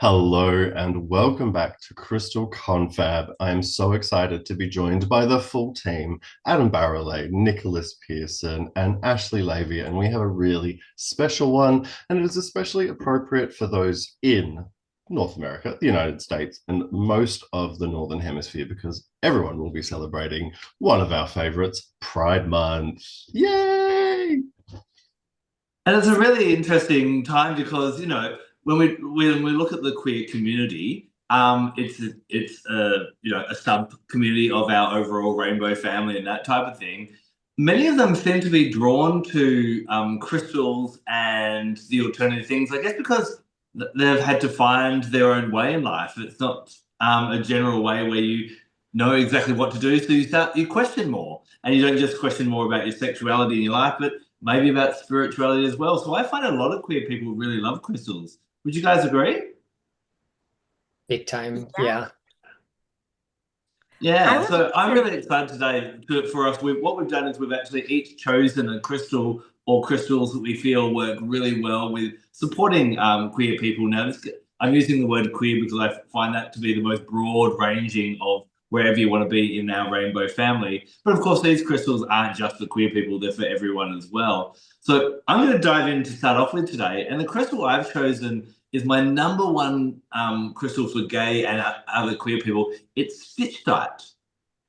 Hello and welcome back to Crystal Confab. I am so excited to be joined by the full team, Adam Barralet, Nicholas Pearson, and Ashley Levy, and we have a really special one, and it is especially appropriate for those in North America, the United States, and most of the Northern Hemisphere, because everyone will be celebrating one of our favorites, Pride Month. Yay! And it's a really interesting time because, when we look at the queer community, it's a sub community of our overall rainbow family and that type of thing. Many of them seem to be drawn to crystals and the alternative things, I guess, because they've had to find their own way in life. It's not a general way where you know exactly what to do, so you question more, and you don't just question more about your sexuality in your life, but maybe about spirituality as well. So I find a lot of queer people really love crystals. Would you guys agree? Big time, Yeah. yeah. Yeah, would so I'm say, really excited today for us. What we've done is we've actually each chosen a crystal or crystals that we feel work really well with supporting queer people. Now, I'm using the word queer because I find that to be the most broad ranging of wherever you want to be in our rainbow family. But of course, these crystals aren't just for queer people, they're for everyone as well. So I'm going to dive in to start off with today. And the crystal I've chosen is my number one crystal for gay and other queer people. It's Stichtite.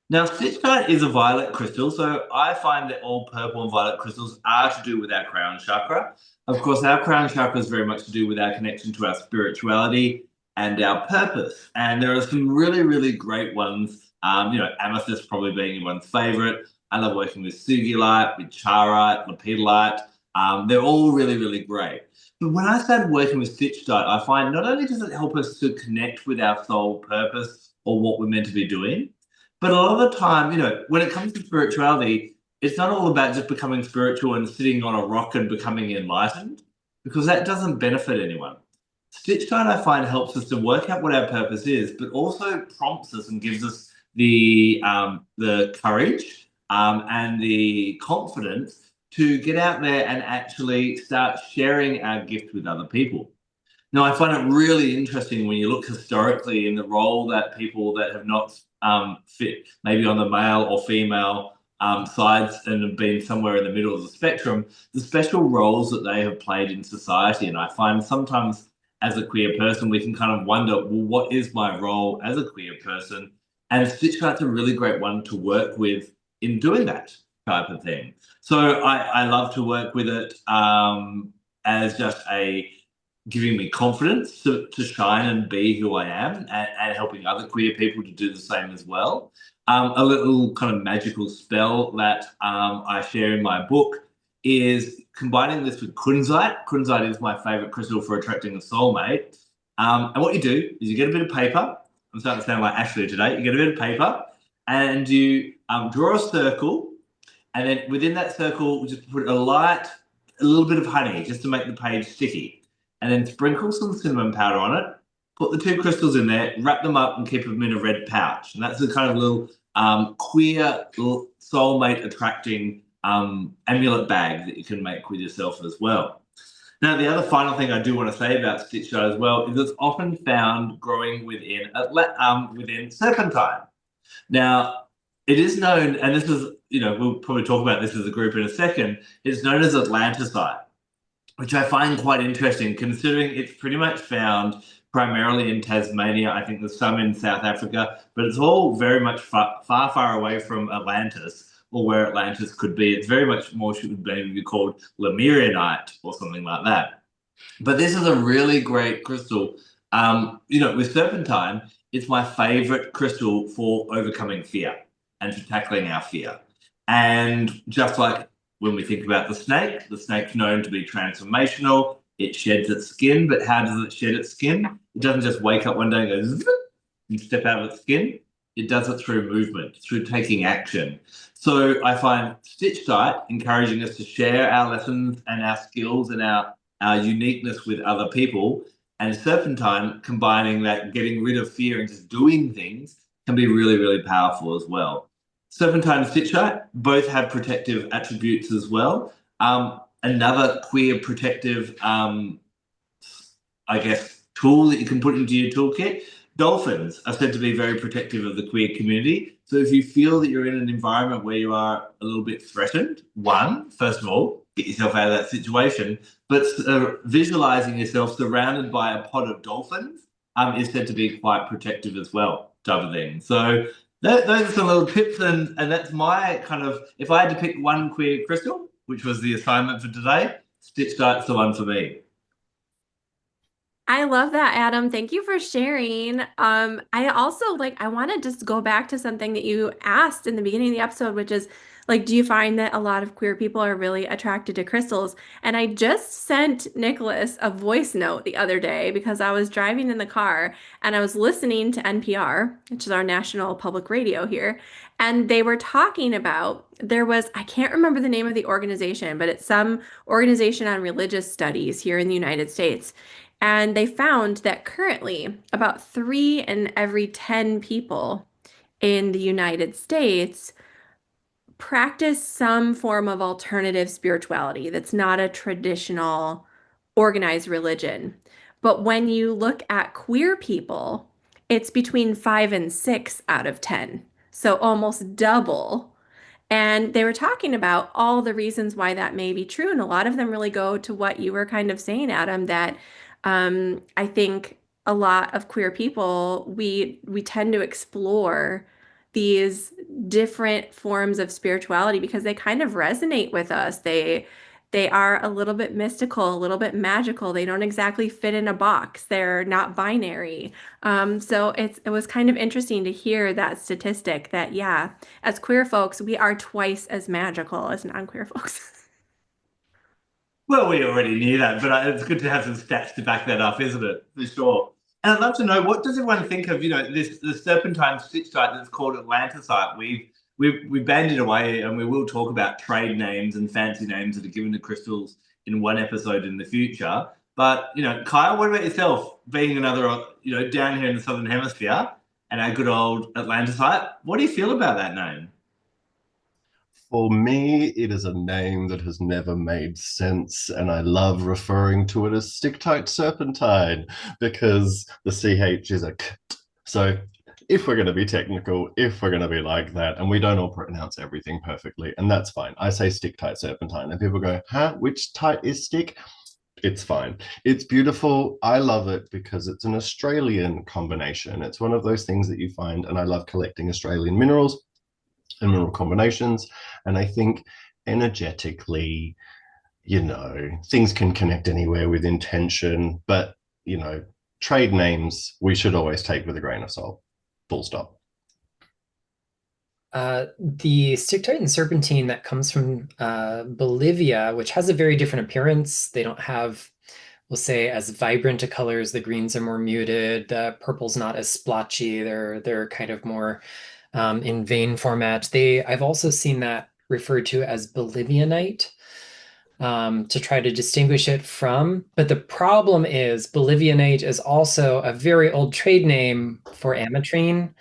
Now, Stichtite is a violet crystal, so I find that all purple and violet crystals are to do with our crown chakra. Of course, our crown chakra is very much to do with our connection to our spirituality and our purpose. And there are some really, really great ones. Amethyst probably being everyone's favorite. I love working with sugilite, with charite, lepidolite. They're all really, really great. But when I started working with Stichtite, I find not only does it help us to connect with our soul purpose or what we're meant to be doing, but a lot of the time, when it comes to spirituality, it's not all about just becoming spiritual and sitting on a rock and becoming enlightened, because that doesn't benefit anyone. Stichtite, I find, helps us to work out what our purpose is, but also prompts us and gives us the courage and the confidence to get out there and actually start sharing our gift with other people. Now, I find it really interesting when you look historically in the role that people that have not fit maybe on the male or female sides and have been somewhere in the middle of the spectrum, the special roles that they have played in society. And I find sometimes as a queer person, we can kind of wonder, well, what is my role as a queer person? And Stitchcut's a really great one to work with in doing that type of thing. So I love to work with it as just a giving me confidence to shine and be who I am, and helping other queer people to do the same as well. A little kind of magical spell that I share in my book is combining this with kunzite. Kunzite is my favorite crystal for attracting a soulmate. And what you do is you get a bit of paper. I'm starting to sound like Ashley today. You get a bit of paper and you draw a circle, and then within that circle, just put a little bit of honey just to make the page sticky, and then sprinkle some cinnamon powder on it. Put the two crystals in there, wrap them up, and keep them in a red pouch. And that's the kind of little queer soulmate attracting amulet bag that you can make with yourself as well. Now, the other final thing I do want to say about Stichtite as well is it's often found growing within serpentine. Now, it is known, and this is, we'll probably talk about this as a group in a second, it's known as Atlanticite, which I find quite interesting considering it's pretty much found primarily in Tasmania. I think there's some in South Africa, but it's all very much far away from Atlantis, or where Atlantis could be. It's very much more should maybe be called Lemurianite or something like that. But this is a really great crystal. With Serpentine, it's my favorite crystal for overcoming fear and for tackling our fear. And just like when we think about the snake's known to be transformational. It sheds its skin, but how does it shed its skin? It doesn't just wake up one day and go zip and step out of its skin. It does it through movement, through taking action. So I find Stichtite encouraging us to share our lessons and our skills and our uniqueness with other people, and Serpentine combining that, getting rid of fear and just doing things, can be really, really powerful as well. Serpentine and Stichtite both have protective attributes as well. Another queer protective, tool that you can put into your toolkit. Dolphins are said to be very protective of the queer community. So if you feel that you're in an environment where you are a little bit threatened, first of all, get yourself out of that situation. But visualizing yourself surrounded by a pod of dolphins is said to be quite protective as well, type of thing. So those are some little tips, and that's my kind of, if I had to pick one queer crystal, which was the assignment for today, Stichtite's the one for me. I love that, Adam. Thank you for sharing. I also I want to just go back to something that you asked in the beginning of the episode, which is do you find that a lot of queer people are really attracted to crystals? And I just sent Nicholas a voice note the other day because I was driving in the car and I was listening to NPR, which is our national public radio here, and they were talking about I can't remember the name of the organization, but it's some organization on religious studies here in the United States. And they found that currently about 3 in every 10 people in the United States practice some form of alternative spirituality that's not a traditional organized religion. But when you look at queer people, it's between 5 and 6 out of 10. So almost double. And they were talking about all the reasons why that may be true. And a lot of them really go to what you were kind of saying, Adam, that I think a lot of queer people, we tend to explore these different forms of spirituality because they kind of resonate with us. They are a little bit mystical, a little bit magical. They don't exactly fit in a box. They're not binary. So it was kind of interesting to hear that statistic that, yeah, as queer folks, we are twice as magical as non-queer folks. Well, we already knew that, but it's good to have some stats to back that up, isn't it? For sure. And I'd love to know, what does everyone think of, the Serpentine Stichtite that's called Atlantisite? We've banded away, and we will talk about trade names and fancy names that are given to crystals in one episode in the future. But, Kyle, what about yourself? Being another, down here in the Southern Hemisphere and our good old Atlantisite, what do you feel about that name? For me, it is a name that has never made sense, and I love referring to it as Stichtite Serpentine because the CH is a K. So if we're going to be technical, if we're going to be like that, and we don't all pronounce everything perfectly, and that's fine. I say Stichtite Serpentine, and people go, huh, which tite is stick? It's fine. It's beautiful. I love it because it's an Australian combination. It's one of those things that you find, and I love collecting Australian minerals and mineral combinations. And I think energetically, things can connect anywhere with intention, but, trade names we should always take with a grain of salt. Full stop. The Stichtite and Serpentine that comes from Bolivia, which has a very different appearance. They don't have, we'll say, as vibrant a colors. The greens are more muted. The purple's not as splotchy. They're kind of more in vein format. I've also seen that referred to as Bolivianite to try to distinguish it from. But the problem is Bolivianite is also a very old trade name for ametrine.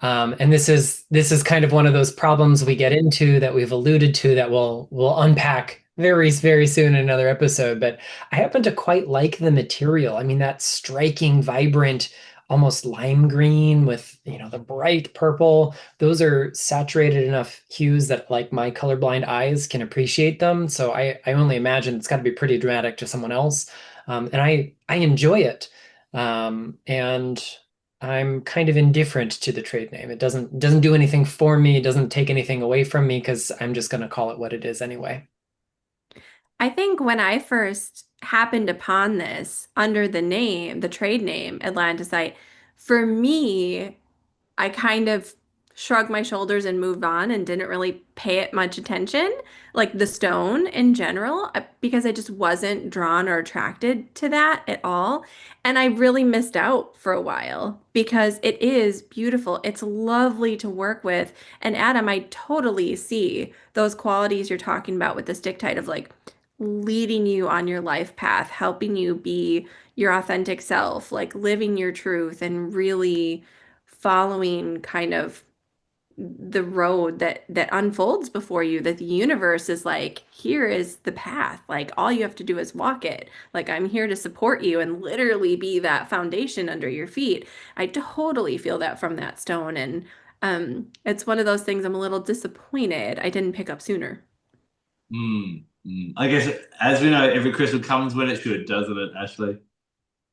And this is kind of one of those problems we get into that we've alluded to that we'll unpack very, very soon in another episode. But I happen to quite like the material. I mean, that striking, vibrant, almost lime green with, the bright purple. Those are saturated enough hues that my colorblind eyes can appreciate them. So I only imagine it's got to be pretty dramatic to someone else. And I enjoy it. And I'm kind of indifferent to the trade name. It doesn't do anything for me. It doesn't take anything away from me because I'm just going to call it what it is anyway. I think when I first happened upon this under the trade name Atlantisite, for me, I kind of shrugged my shoulders and moved on and didn't really pay it much attention, like the stone in general, because I just wasn't drawn or attracted to that at all. And I really missed out for a while because it is beautiful. It's lovely to work with. And Adam, I totally see those qualities you're talking about with the Stichtite of leading you on your life path, helping you be your authentic self, living your truth and really following kind of the road that unfolds before you, that the universe is like, here is the path, like all you have to do is walk it, like I'm here to support you and literally be that foundation under your feet. I totally feel that from that stone, and it's one of those things I'm a little disappointed I didn't pick up sooner. I guess, as we know, every crystal comes when it should, doesn't it, Ashley?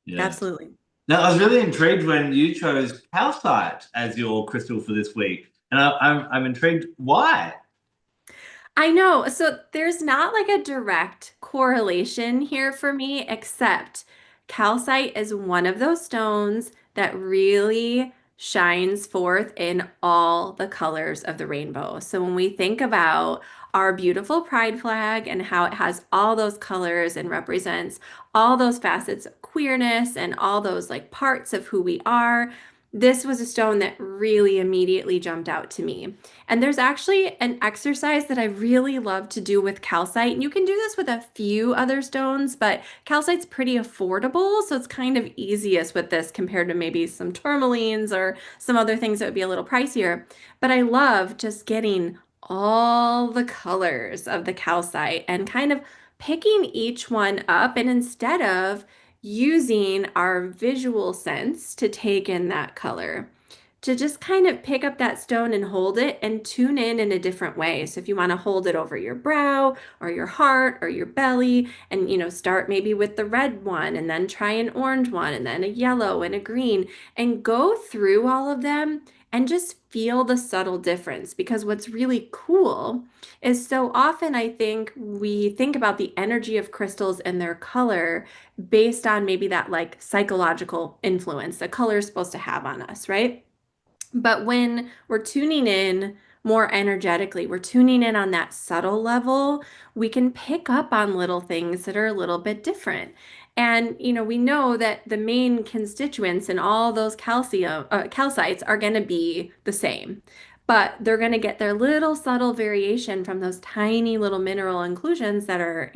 Yeah. Absolutely. Now, I was really intrigued when you chose calcite as your crystal for this week, and I'm intrigued why. I know. So there's not like a direct correlation here for me, except calcite is one of those stones that really shines forth in all the colors of the rainbow. So when we think about our beautiful pride flag and how it has all those colors and represents all those facets of queerness and all those like parts of who we are, this was a stone that really immediately jumped out to me. And there's actually an exercise that I really love to do with calcite. And you can do this with a few other stones, but calcite's pretty affordable. So it's kind of easiest with this compared to maybe some tourmalines or some other things that would be a little pricier. But I love just getting all the colors of the calcite and kind of picking each one up. And instead of using our visual sense to take in that color, to just kind of pick up that stone and hold it and tune in a different way. So if you want to hold it over your brow or your heart or your belly, and start maybe with the red one and then try an orange one and then a yellow and a green, and go through all of them and just feel the subtle difference. Because what's really cool is, so often I think we think about the energy of crystals and their color based on maybe that like psychological influence the color is supposed to have on us, right? But when we're tuning in more energetically, we're tuning in on that subtle level, we can pick up on little things that are a little bit different. And, we know that the main constituents in all those calcites are going to be the same, but they're going to get their little subtle variation from those tiny little mineral inclusions or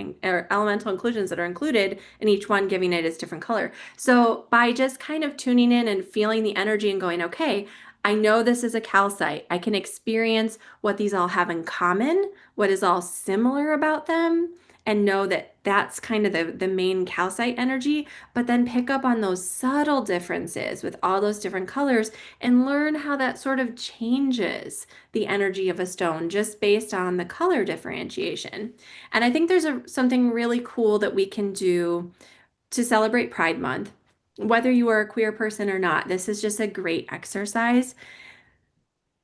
elemental inclusions that are included in each one, giving it its different color. So by just kind of tuning in and feeling the energy and going, okay, I know this is a calcite. I can experience what these all have in common, what is all similar about them, and know that that's kind of the main calcite energy, but then pick up on those subtle differences with all those different colors and learn how that sort of changes the energy of a stone just based on the color differentiation. And I think there's something really cool that we can do to celebrate Pride Month. Whether you are a queer person or not, this is just a great exercise.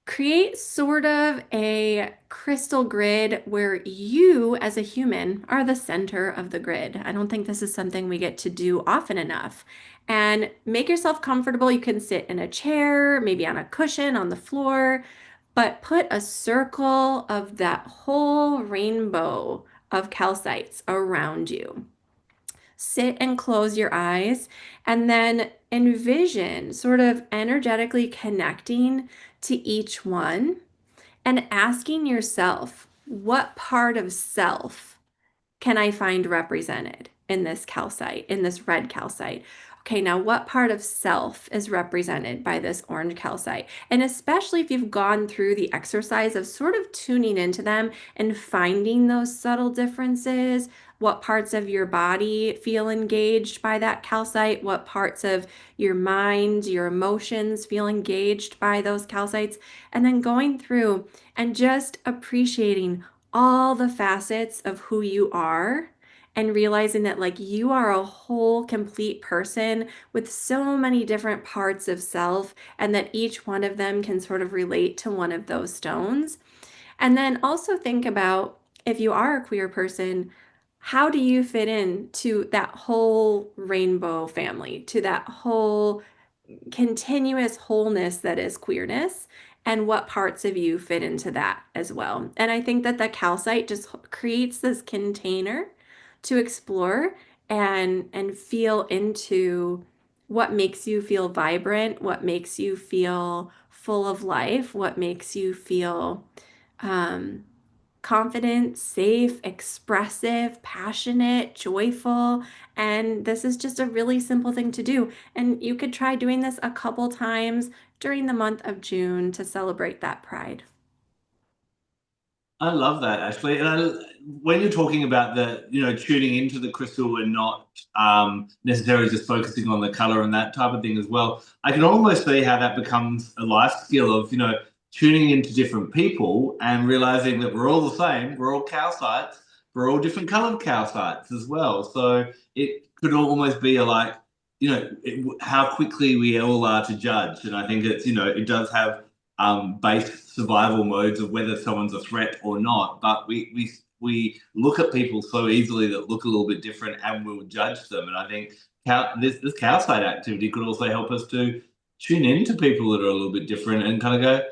Create sort of a crystal grid where you, as a human, are the center of the grid. I don't think this is something we get to do often enough. And make yourself comfortable. You can sit in a chair, maybe on a cushion on the floor, but put a circle of that whole rainbow of calcites around you. Sit and close your eyes and then envision sort of energetically connecting to each one and asking yourself, what part of self can I find represented in this calcite, in this red calcite? Okay, now what part of self is represented by this orange calcite? And especially if you've gone through the exercise of sort of tuning into them and finding those subtle differences, what parts of your body feel engaged by that calcite, what parts of your mind, your emotions feel engaged by those calcites, and then going through and just appreciating all the facets of who you are, and realizing that like you are a whole complete person with so many different parts of self, and that each one of them can sort of relate to one of those stones. And then also think about, if you are a queer person, how do you fit in to that whole rainbow family, to that whole continuous wholeness that is queerness, and what parts of you fit into that as well. And I think that the calcite just creates this container to explore and feel into what makes you feel vibrant, what makes you feel full of life, what makes you feel um, confident, safe, expressive, passionate, joyful. And this is just a really simple thing to do. And you could try doing this a couple times during the month of June to celebrate that pride. I love that, Ashley. And when you're talking about tuning into the crystal and not necessarily just focusing on the color and that type of thing as well, I can almost see how that becomes a life skill of, tuning into different people and realizing that we're all the same. We're all calcites. We're all different colored calcites as well. So it could almost be how quickly we all are to judge. And I think it does have base survival modes of whether someone's a threat or not. But we look at people so easily that look a little bit different and we'll judge them. And I think this calcite activity could also help us to tune into people that are a little bit different and kind of go,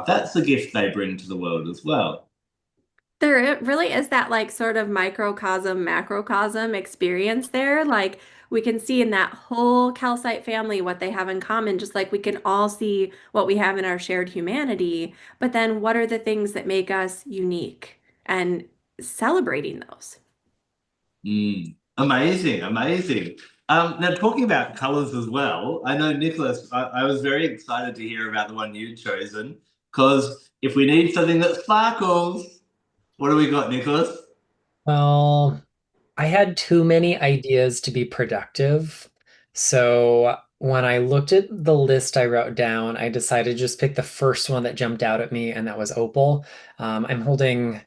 that's the gift they bring to the world as well. There really is that like sort of microcosm, macrocosm experience there. Like we can see in that whole calcite family what they have in common, just like we can all see what we have in our shared humanity. But then what are the things that make us unique and celebrating those? Amazing, amazing. Now, talking about colors as well, I know, Nicholas, I was very excited to hear about the one you'd chosen because if we need something that sparkles, what do we got, Nicholas? Well, I had too many ideas to be productive. So when I looked at the list I wrote down, I decided to just pick the first one that jumped out at me, and that was opal. I'm holding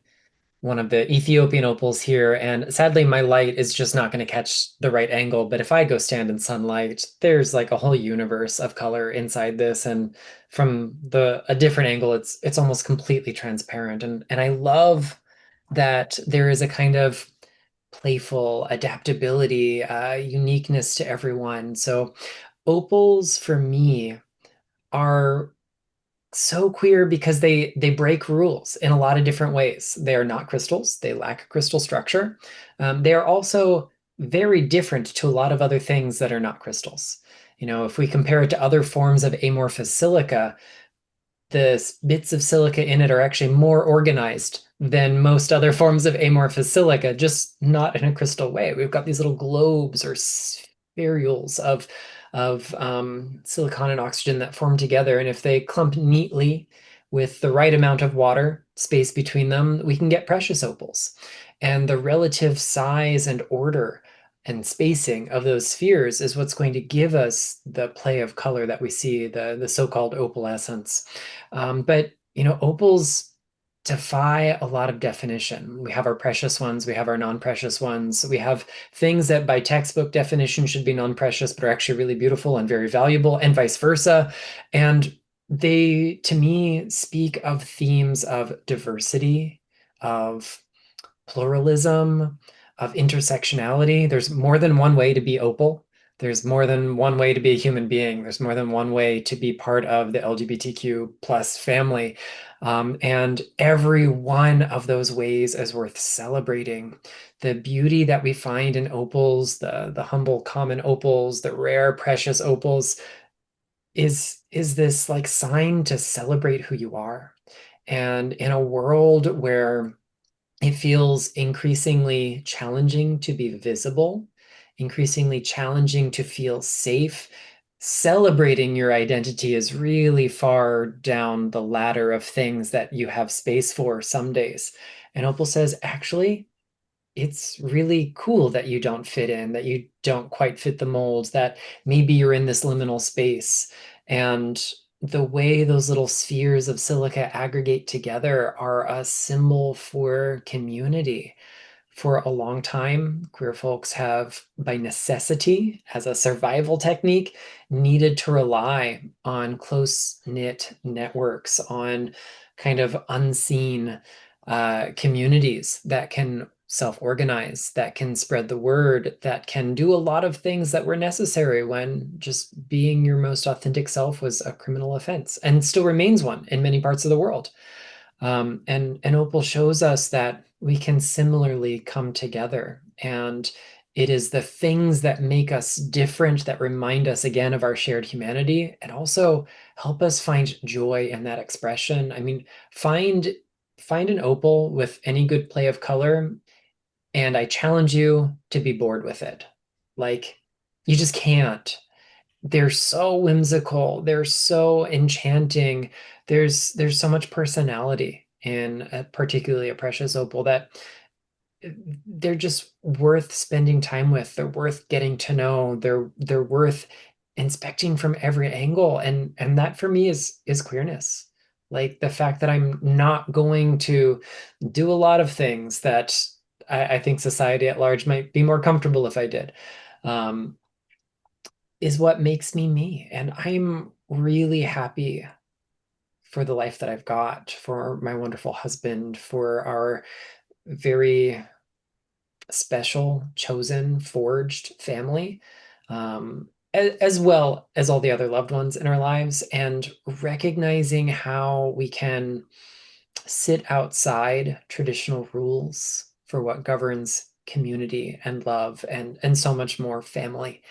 one of the Ethiopian opals here, and sadly, my light is just not going to catch the right angle. But if I go stand in sunlight, there's like a whole universe of color inside this, and from a different angle, it's almost completely transparent. And I love that there is a kind of playful adaptability, uniqueness to everyone. So opals for me are so queer because they break rules in a lot of different ways. They are not crystals. They lack crystal structure. They are also very different to a lot of other things that are not crystals. If we compare it to other forms of amorphous silica, the bits of silica in it are actually more organized than most other forms of amorphous silica, just not in a crystal way. We've got these little globes or spherules of silicon and oxygen that form together. And if they clump neatly with the right amount of water space between them, we can get precious opals. And the relative size and order and spacing of those spheres is what's going to give us the play of color that we see, the so-called opalescence. But opals defy a lot of definition. We have our precious ones, we have our non-precious ones, we have things that by textbook definition should be non-precious but are actually really beautiful and very valuable, and vice versa. And they, to me, speak of themes of diversity, of pluralism, of intersectionality. There's more than one way to be opal. There's more than one way to be a human being. There's more than one way to be part of the LGBTQ plus family. And every one of those ways is worth celebrating. The beauty that we find in opals, the humble common opals, the rare precious opals, is this like sign to celebrate who you are. And in a world where it feels increasingly challenging to be visible, increasingly challenging to feel safe. Celebrating your identity is really far down the ladder of things that you have space for some days. And Opal says, actually, it's really cool that you don't fit in, that you don't quite fit the mold, that maybe you're in this liminal space. And the way those little spheres of silica aggregate together are a symbol for community. For a long time, queer folks have, by necessity, as a survival technique, needed to rely on close-knit networks, on kind of unseen communities that can self-organize, that can spread the word, that can do a lot of things that were necessary when just being your most authentic self was a criminal offense and still remains one in many parts of the world. And Opal shows us that we can similarly come together. And it is the things that make us different that remind us again of our shared humanity and also help us find joy in that expression. I mean, find an opal with any good play of color, and I challenge you to be bored with it. Like, you just can't. they're so whimsical, they're so enchanting. There's so much personality in particularly a precious opal that they're just worth spending time with. They're worth getting to know. They're worth inspecting from every angle. And that for me is queerness. Like the fact that I'm not going to do a lot of things that I think society at large might be more comfortable if I did. Um, is what makes me me. And I'm really happy for the life that I've got, for my wonderful husband, for our very special, chosen, forged family, as well as all the other loved ones in our lives, and recognizing how we can sit outside traditional rules for what governs community and love and so much more family,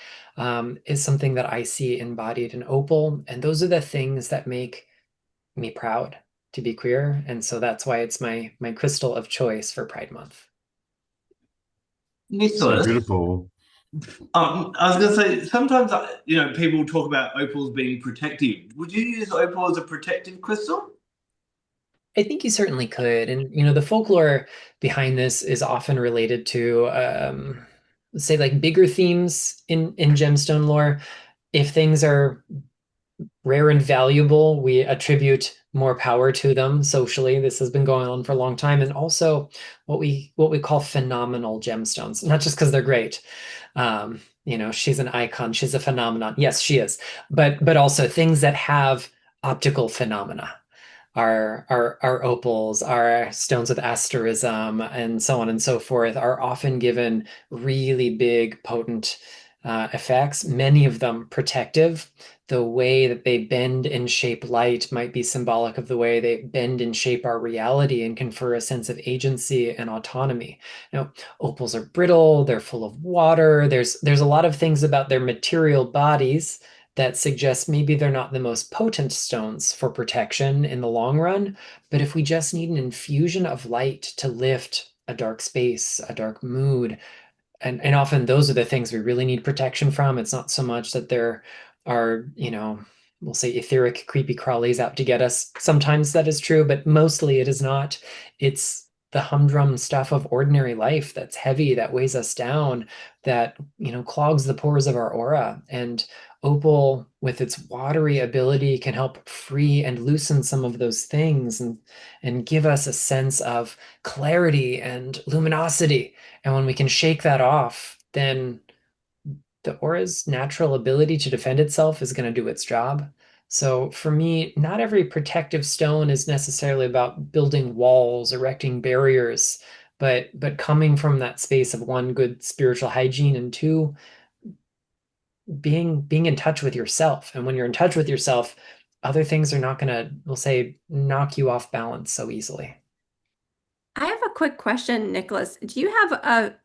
is something that I see embodied in Opal. And those are the things that make me proud to be queer. And so that's why it's my crystal of choice for Pride Month. So Nicholas, beautiful. I was going to say, sometimes, people talk about opals being protective. Would you use opal as a protective crystal? I think you certainly could. And, the folklore behind this is often related to, say, like bigger themes in gemstone lore. If things are rare and valuable, we attribute more power to them socially. This has been going on for a long time. And also what we call phenomenal gemstones, not just because they're great. She's an icon, she's a phenomenon. Yes, she is. But also things that have optical phenomena. Our opals, our stones with asterism, and so on and so forth are often given really big, potent effects, many of them protective. The way that they bend and shape light might be symbolic of the way they bend and shape our reality and confer a sense of agency and autonomy. Now, opals are brittle, they're full of water. There's a lot of things about their material bodies that suggest maybe they're not the most potent stones for protection in the long run. But if we just need an infusion of light to lift a dark space, a dark mood, and often those are the things we really need protection from. It's not so much that there are, we'll say etheric creepy crawlies out to get us. Sometimes that is true, but mostly it is not. It's the humdrum stuff of ordinary life that's heavy, that weighs us down, that, clogs the pores of our aura. And opal, with its watery ability, can help free and loosen some of those things and give us a sense of clarity and luminosity. And when we can shake that off, then the aura's natural ability to defend itself is going to do its job. So for me, not every protective stone is necessarily about building walls, erecting barriers, but coming from that space of one, good spiritual hygiene, and two, being in touch with yourself. And when you're in touch with yourself, other things are not going to, we'll say, knock you off balance so easily. I have a quick question, Nicholas. Do you have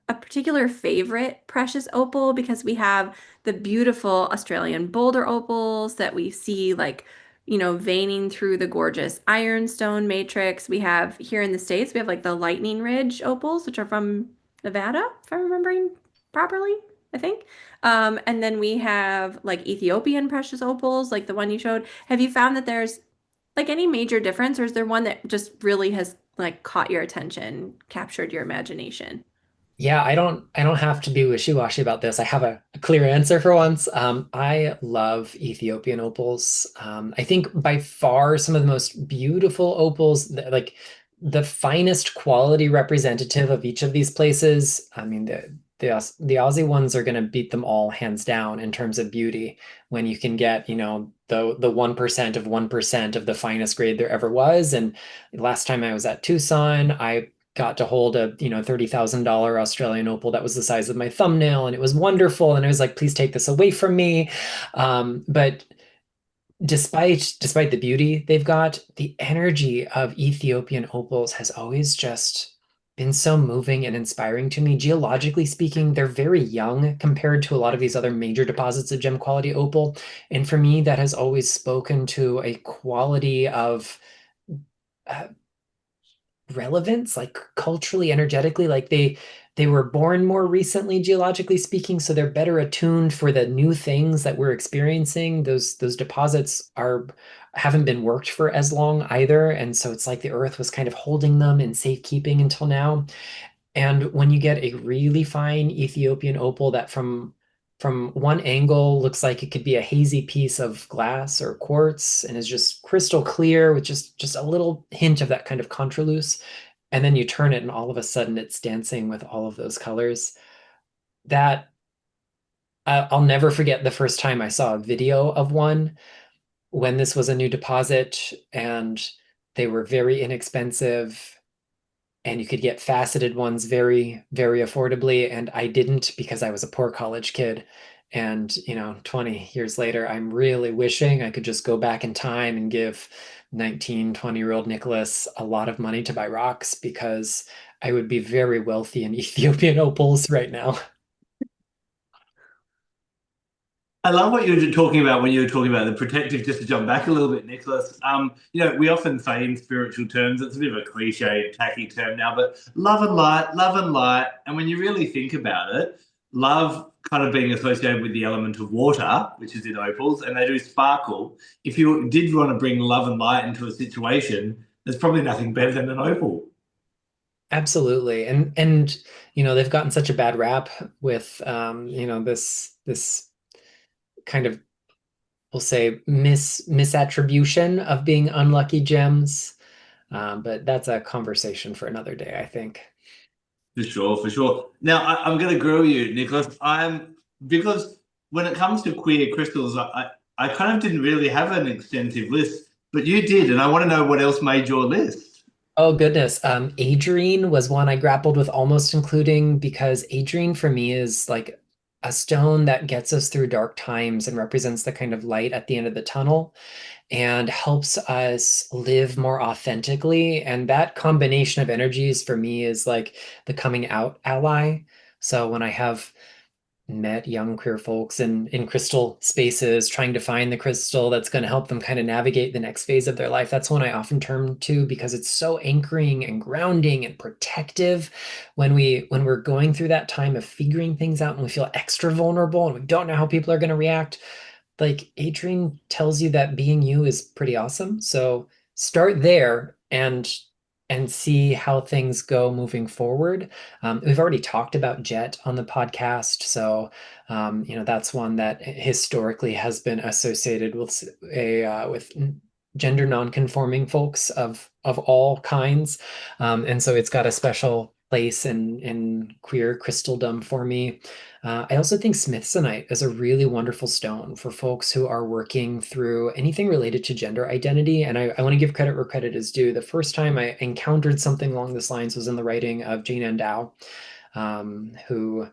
a particular favorite precious opal? Because we have the beautiful Australian boulder opals that we see veining through the gorgeous ironstone matrix. We have here in the States, we have like the Lightning Ridge opals, which are from Nevada, if I'm remembering properly, I think. And then we have like Ethiopian precious opals, like the one you showed. Have you found that there's like any major difference, or is there one that just really has like caught your attention, captured your imagination? Yeah, I don't have to be wishy-washy about this. I have a clear answer for once. I love Ethiopian opals. I think by far some of the most beautiful opals, like the finest quality representative of each of these places. I mean, the Aussie ones are going to beat them all hands down in terms of beauty. When you can get, the 1% of 1% of the finest grade there ever was. And last time I was at Tucson, I got to hold a $30,000 Australian opal that was the size of my thumbnail, and it was wonderful. And I was like, please take this away from me. But despite the beauty they've got, the energy of Ethiopian opals has always just been so moving and inspiring to me. Geologically speaking, they're very young compared to a lot of these other major deposits of gem quality opal. And for me, that has always spoken to a quality of uh, relevance, like culturally, energetically, like they were born more recently, geologically speaking, so they're better attuned for the new things that we're experiencing. Those deposits haven't been worked for as long either, and so it's like the Earth was kind of holding them in safekeeping until now. And when you get a really fine Ethiopian opal that from one angle looks like it could be a hazy piece of glass or quartz and is just crystal clear with just a little hint of that kind of contraluz, and then you turn it and all of a sudden it's dancing with all of those colors. That I'll never forget the first time I saw a video of one when this was a new deposit, and they were very inexpensive, and you could get faceted ones very, very affordably. And I didn't because I was a poor college kid. And, 20 years later, I'm really wishing I could just go back in time and give 19, 20-year-old Nicholas a lot of money to buy rocks, because I would be very wealthy in Ethiopian opals right now. I love what you were talking about when you were talking about the protective. Just to jump back a little bit, Nicholas. We often say in spiritual terms, it's a bit of a cliche, tacky term now, but love and light, love and light. And when you really think about it, love kind of being associated with the element of water, which is in opals, and they do sparkle. If you did want to bring love and light into a situation, there's probably nothing better than an opal. Absolutely. And they've gotten such a bad rap with this kind of, we'll say, misattribution of being unlucky gems. But that's a conversation for another day, I think. For sure, for sure. Now, I'm going to grill you, Nicholas. Because when it comes to queer crystals, I kind of didn't really have an extensive list, but you did, and I want to know what else made your list. Oh goodness. Adriene was one I grappled with almost including, because Adriene for me is like a stone that gets us through dark times and represents the kind of light at the end of the tunnel and helps us live more authentically. And that combination of energies for me is like the coming out ally. So when I have met young queer folks in crystal spaces trying to find the crystal that's going to help them kind of navigate the next phase of their life, that's one I often turn to, because it's so anchoring and grounding and protective when we're going through that time of figuring things out and we feel extra vulnerable and we don't know how people are going to react. Like, Adriene tells you that being you is pretty awesome. So start there and see how things go moving forward. We've already talked about Jet on the podcast, so that's one that historically has been associated with with gender non-conforming folks of all kinds, and so it's got a special place in queer crystaldom for me. I also think smithsonite is a really wonderful stone for folks who are working through anything related to gender identity. And I want to give credit where credit is due. The first time I encountered something along this lines was in the writing of Jane Endow, who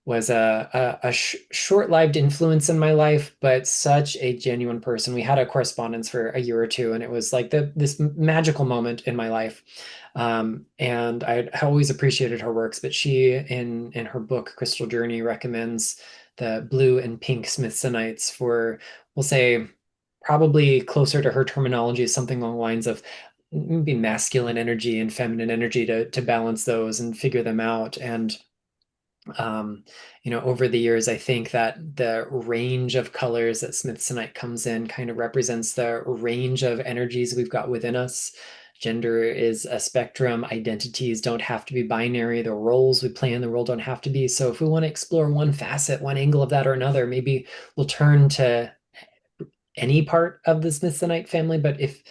was a short-lived influence in my life, but such a genuine person. We had a correspondence for a year or two, and it was like this magical moment in my life. And I always appreciated her works, but she, in her book Crystal Journey, recommends the blue and pink smithsonites for, we'll say, probably closer to her terminology, something along the lines of maybe masculine energy and feminine energy to balance those and figure them out. And over the years, I think that the range of colors that smithsonite comes in kind of represents the range of energies we've got within us. Gender is a spectrum. Identities don't have to be binary. The roles we play in the world don't have to be. So if we want to explore one facet, one angle of that or another, maybe we'll turn to any part of the smithsonite family. But if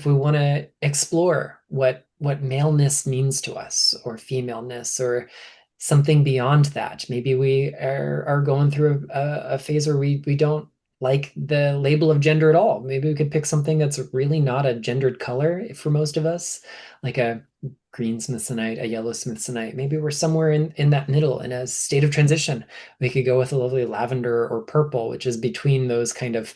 we want to explore what maleness means to us, or femaleness, or something beyond that, maybe we are going through a phase where we don't like the label of gender at all. Maybe we could pick something that's really not a gendered color for most of us, like a green smithsonite, a yellow smithsonite. Maybe we're somewhere in that middle, in a state of transition. We could go with a lovely lavender or purple, which is between those kind of,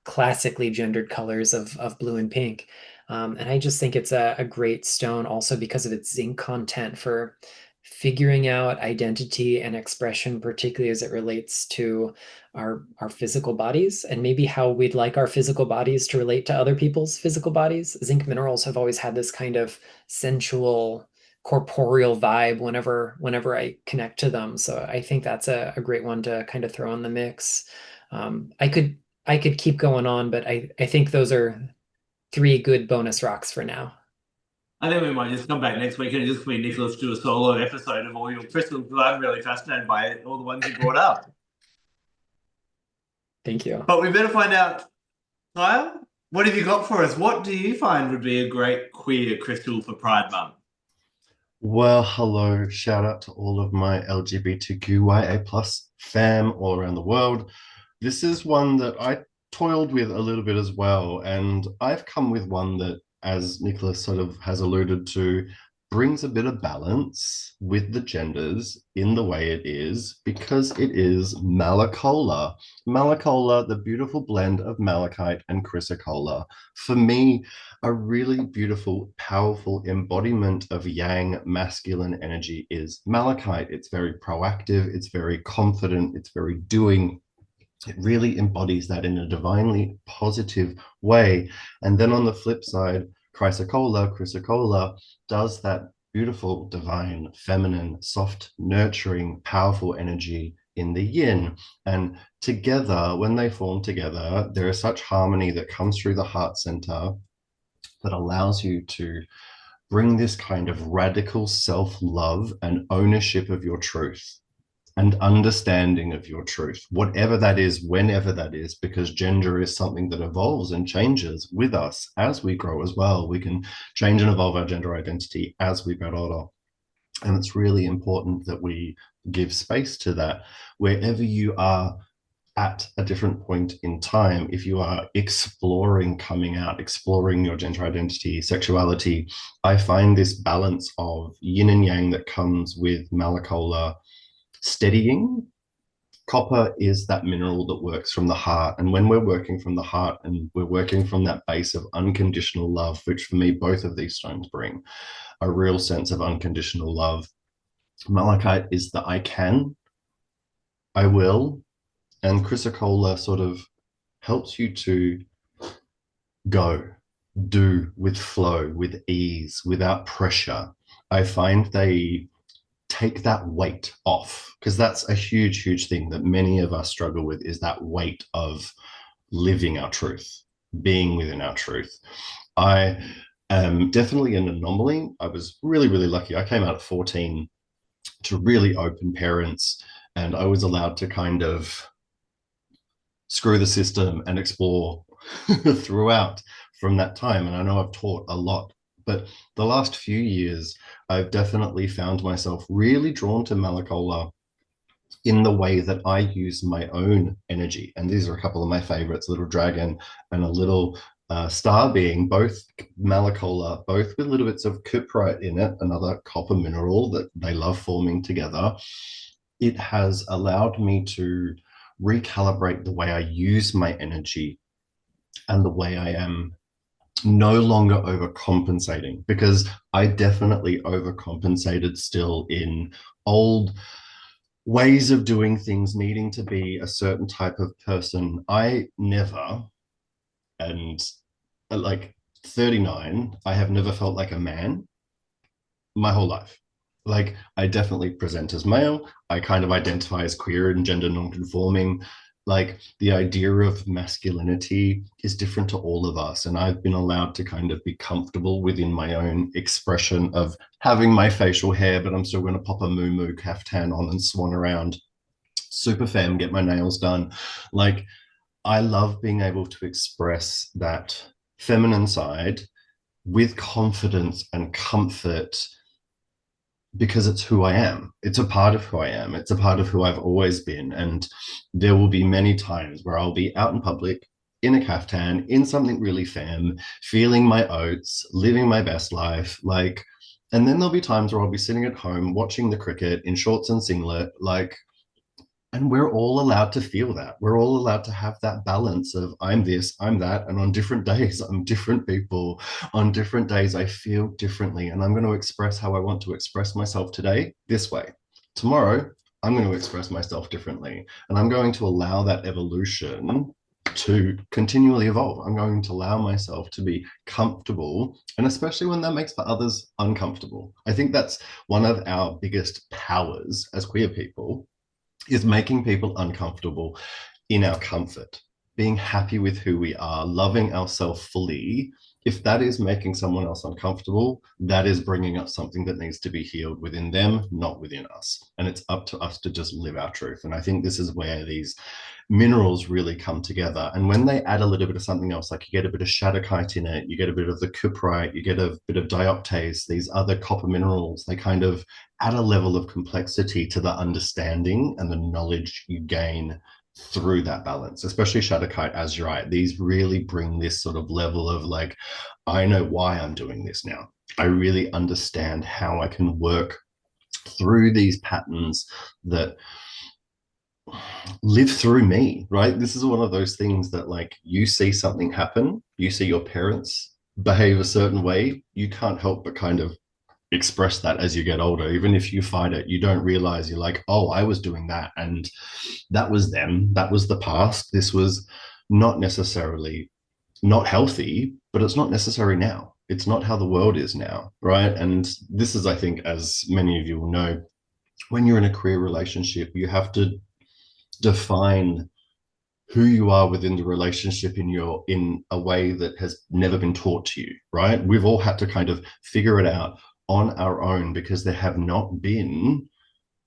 classically gendered colors of blue and pink. And I just think it's a great stone also because of its zinc content for figuring out identity and expression, particularly as it relates to our physical bodies and maybe how we'd like our physical bodies to relate to other people's physical bodies. Zinc minerals have always had this kind of sensual corporeal vibe whenever I connect to them. So I think that's a great one to kind of throw in the mix. I could keep going on, but I think those are 3 good bonus rocks for now. I think we might just come back next week and just be Nicholas do a solo episode of all your crystals, because I'm really fascinated by it, all the ones you brought up. Thank you. But we better find out, Kyle, what have you got for us? What do you find would be a great queer crystal for Pride Month? Well, hello, shout out to all of my LGBTQIA plus fam all around the world. This is one that I toiled with a little bit as well, and I've come with one that, as Nicholas sort of has alluded to, brings a bit of balance with the genders in the way it is, because it is Malacholla. Malacholla, the beautiful blend of malachite and chrysocolla. For me, a really beautiful, powerful embodiment of yang masculine energy is malachite. It's very proactive, it's very confident, it's very doing. It really embodies that in a divinely positive way. And then on the flip side, chrysocolla does that beautiful, divine, feminine, soft, nurturing, powerful energy in the yin. And together, when they form together, there is such harmony that comes through the heart center that allows you to bring this kind of radical self-love and ownership of your truth and understanding of your truth, whatever that is, whenever that is, because gender is something that evolves and changes with us as we grow as well. We can change and evolve our gender identity as we get older. And it's really important that we give space to that. Wherever you are at a different point in time, if you are exploring coming out, exploring your gender identity, sexuality, I find this balance of yin and yang that comes with Malacholla steadying. Copper is that mineral that works from the heart, and when we're working from the heart and we're working from that base of unconditional love, which for me both of these stones bring a real sense of unconditional love. Malachite is the I can, I will, and chrysocolla sort of helps you to go, do with flow, with ease, without pressure. I find they take that weight off, because that's a huge thing that many of us struggle with, is that weight of living our truth, being within our truth. I am definitely an anomaly. I was really lucky. I came out at 14 to really open parents, and I was allowed to kind of screw the system and explore throughout from that time. And I know I've taught a lot, but the last few years, I've definitely found myself really drawn to Malacholla in the way that I use my own energy. And these are a couple of my favorites, Little Dragon and a Little Star Being, both Malacholla, both with little bits of cuprite in it, another copper mineral that they love forming together. It has allowed me to recalibrate the way I use my energy and the way I am no longer overcompensating, because I definitely overcompensated still in old ways of doing things, needing to be a certain type of person. I never, and at like 39, I have never felt like a man my whole life. Like, I definitely present as male. I kind of identify as queer and gender non-conforming. Like, the idea of masculinity is different to all of us. And I've been allowed to kind of be comfortable within my own expression of having my facial hair, but I'm still going to pop a moo caftan on and swan around super femme, get my nails done. Like, I love being able to express that feminine side with confidence and comfort, because it's who I am. It's a part of who I am. It's a part of who I've always been. And there will be many times where I'll be out in public in a caftan, in something really femme, feeling my oats, living my best life. Like, and then there'll be times where I'll be sitting at home watching the cricket in shorts and singlet, like, and we're all allowed to feel that. We're all allowed to have that balance of I'm this, I'm that. And on different days, I'm different people. On different days, I feel differently. And I'm going to express how I want to express myself today this way. Tomorrow, I'm going to express myself differently. And I'm going to allow that evolution to continually evolve. I'm going to allow myself to be comfortable, and especially when that makes for others uncomfortable. I think that's one of our biggest powers as queer people, is making people uncomfortable in our comfort, being happy with who we are, loving ourselves fully. If that is making someone else uncomfortable, that is bringing up something that needs to be healed within them, not within us. And it's up to us to just live our truth. And I think this is where these minerals really come together. And when they add a little bit of something else, like you get a bit of Stichtite in it, you get a bit of the cuprite, you get a bit of dioptase, these other copper minerals, they kind of add a level of complexity to the understanding and the knowledge you gain through that balance, especially Stichtite, as you're right. These really bring this sort of level of like, I know why I'm doing this now. I really understand how I can work through these patterns that live through me, right? This is one of those things that, like, you see something happen, you see your parents behave a certain way, you can't help but kind of express that as you get older. Even if you fight it, you don't realize, you're like, oh, I was doing that, and that was them, that was the past. This was not necessarily not healthy, but it's not necessary now. It's not how the world is now, right? And this is, I think, as many of you will know, when you're in a queer relationship, you have to define who you are within the relationship in a way that has never been taught to you, right? We've all had to kind of figure it out on our own, because there have not been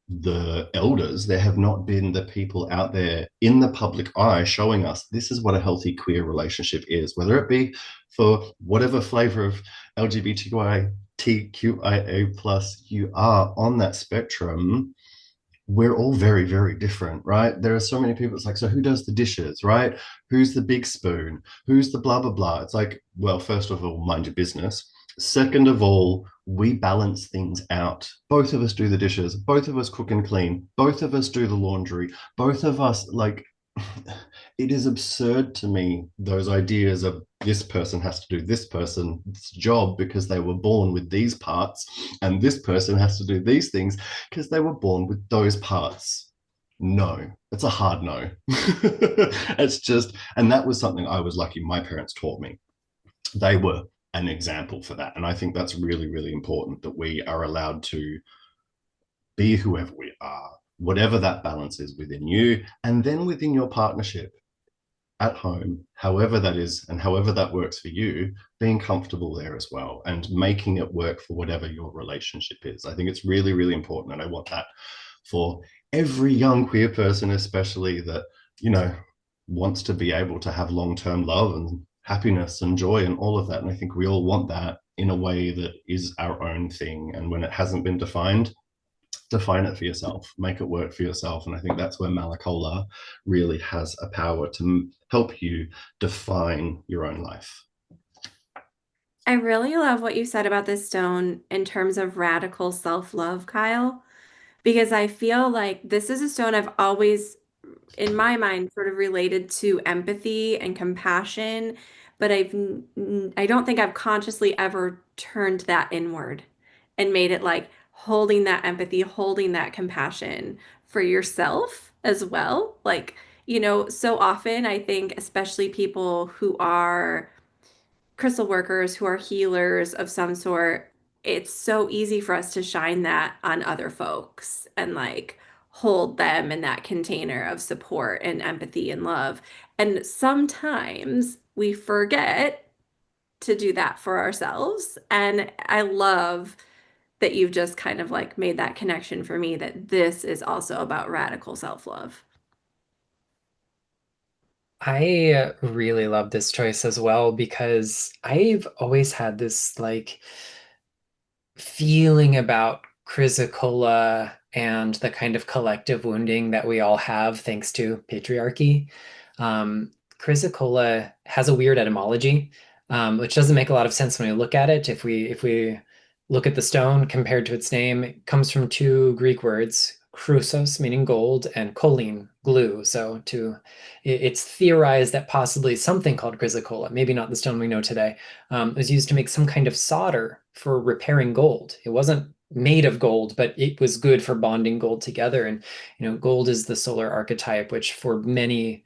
the elders, there have not been the people out there in the public eye showing us this is what a healthy queer relationship is, whether it be for whatever flavor of LGBTQIA plus you are on that spectrum. We're all very, very different, right? There are so many people. It's like, so who does the dishes, right? Who's the big spoon? Who's the blah, blah, blah? It's like, well, first of all, mind your business. Second of all, we balance things out. Both of us do the dishes. Both of us cook and clean. Both of us do the laundry. Both of us, like, it is absurd to me, those ideas of this person has to do this person's job because they were born with these parts, and this person has to do these things because they were born with those parts. No, it's a hard no. It's just, and that was something I was lucky my parents taught me. They were an example for that. And I think that's really, really important, that we are allowed to be whoever we are, whatever that balance is within you, and then within your partnership at home, however that is and however that works for you, being comfortable there as well and making it work for whatever your relationship is. I think it's really, really important. And I want that for every young queer person, especially, that, you know, wants to be able to have long-term love and happiness and joy and all of that. And I think we all want that in a way that is our own thing. And when it hasn't been defined, define it for yourself, make it work for yourself. And I think that's where Malacholla really has a power to help you define your own life. I really love what you said about this stone in terms of radical self-love, Kyle, because I feel like this is a stone I've always, in my mind, sort of related to empathy and compassion, but I don't think I've consciously ever turned that inward and made it like holding that empathy, holding that compassion for yourself as well. Like, so often I think, especially people who are crystal workers, who are healers of some sort, it's so easy for us to shine that on other folks and like hold them in that container of support and empathy and love. And sometimes we forget to do that for ourselves. And I love that you've just kind of like made that connection for me, that this is also about radical self-love. I really love this choice as well, because I've always had this like feeling about Chrysocolla and the kind of collective wounding that we all have thanks to patriarchy. Chrysocolla has a weird etymology, which doesn't make a lot of sense when we look at it. If we look at the stone compared to its name, it comes from two Greek words, chrysos, meaning gold, and choline, glue. So it's theorized that possibly something called chrysocolla, maybe not the stone we know today, was used to make some kind of solder for repairing gold. It wasn't made of gold, but it was good for bonding gold together. And gold is the solar archetype, which for many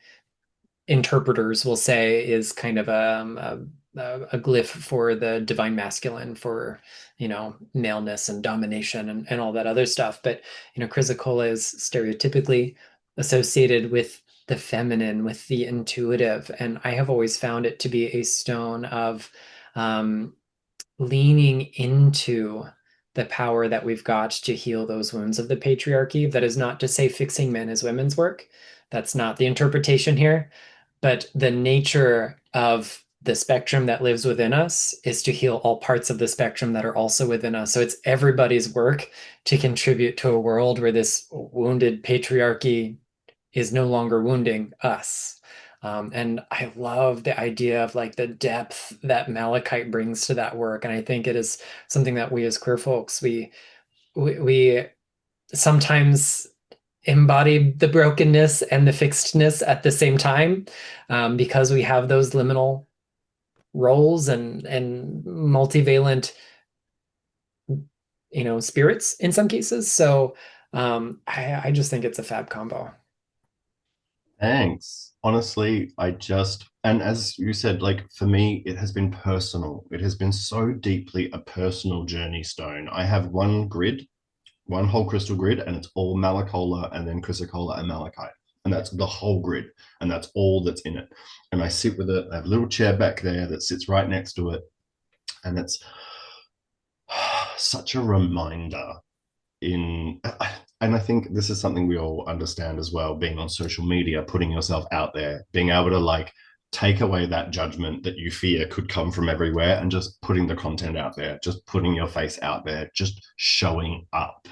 interpreters will say is kind of a glyph for the divine masculine, for, you know, maleness and domination and all that other stuff. But, you know, Chrysocolla is stereotypically associated with the feminine, with the intuitive. And I have always found it to be a stone of leaning into the power that we've got to heal those wounds of the patriarchy. That is not to say fixing men is women's work. That's not the interpretation here. But the nature of the spectrum that lives within us is to heal all parts of the spectrum that are also within us. So it's everybody's work to contribute to a world where this wounded patriarchy is no longer wounding us. And I love the idea of like the depth that Malachite brings to that work. And I think it is something that we as queer folks, we sometimes embody the brokenness and the fixedness at the same time, because we have those liminal roles and multivalent, you know, spirits in some cases. So I just think it's a fab combo. Thanks. Honestly, and as you said, like for me, it has been personal. It has been so deeply a personal journey stone. I have one whole crystal grid, and it's all Malacholla and then Chrysocolla and Malachite. And that's the whole grid. And that's all that's in it. And I sit with it. I have a little chair back there that sits right next to it. And it's such a reminder and I think this is something we all understand as well, being on social media, putting yourself out there, being able to like take away that judgment that you fear could come from everywhere, and just putting the content out there, just putting your face out there, just showing up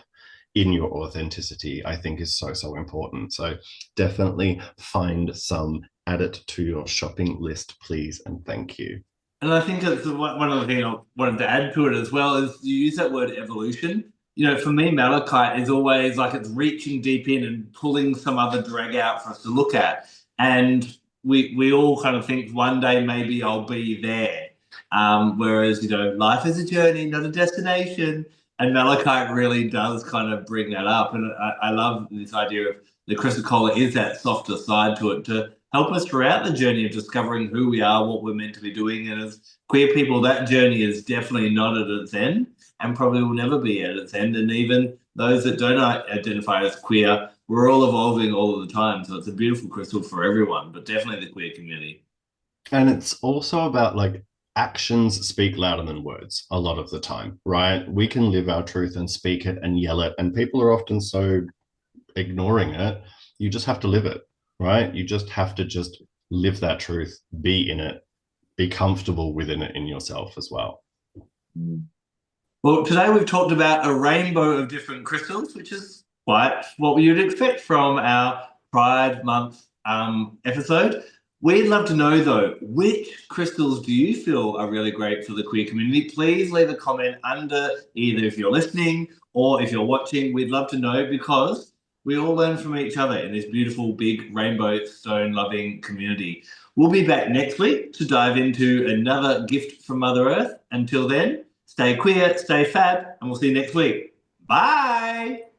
in your authenticity, I think is so important. So definitely find some, add it to your shopping list, please, and thank you. And I think that's one other thing I wanted to add to it as well is you use that word evolution. You know, for me, Malachite is always like it's reaching deep in and pulling some other drag out for us to look at. And we all kind of think one day maybe I'll be there. Whereas, you know, life is a journey, not a destination. And Malachite really does kind of bring that up. And I love this idea of the Chrysocolla is that softer side to it to help us throughout the journey of discovering who we are, what we're meant to be doing. And as queer people, that journey is definitely not at its end and probably will never be at its end. And even those that don't identify as queer, we're all evolving all of the time. So it's a beautiful crystal for everyone, but definitely the queer community. And it's also about like actions speak louder than words a lot of the time, right? We can live our truth and speak it and yell it, and people are often so ignoring it. You just have to live it, right? You just have to just live that truth, be in it, be comfortable within it in yourself as well. Well, today we've talked about a rainbow of different crystals, which is quite what you'd expect from our Pride Month episode. We'd love to know, though, which crystals do you feel are really great for the queer community? Please leave a comment under either if you're listening or if you're watching. We'd love to know, because we all learn from each other in this beautiful, big rainbow stone-loving community. We'll be back next week to dive into another gift from Mother Earth. Until then, stay queer, stay fab, and we'll see you next week. Bye!